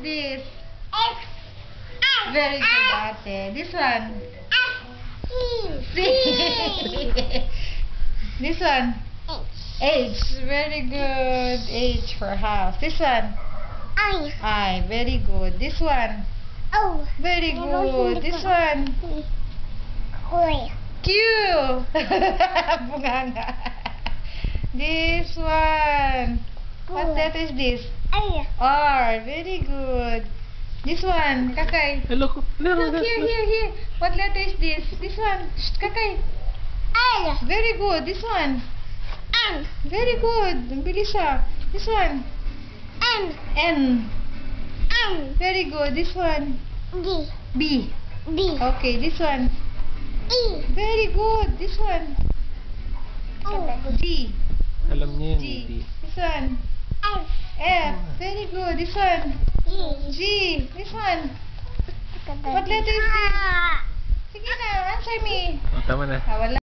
this? X. Very good, ate. This one? C. This one? H. Very good. H for house. This one? I. Very good. This one? O. Very good. This one? Q. Bunganga. This one? What letter is this? R. Very good. This one? Kakay. Look, Look, here. What letter is this? This one? Shh, Kakay. L. Very good. This one? M. Very good. Bilis siya. This one? N. N. M. Very good. This one? D. B. B. Okay, this one? E. Very good. This one? O. G. Alam niya yun, G. hindi. This one? F. F. Very good. This one? G. G. This one? What letter is this? Sige na, answer me. Oh, tama na. Wala.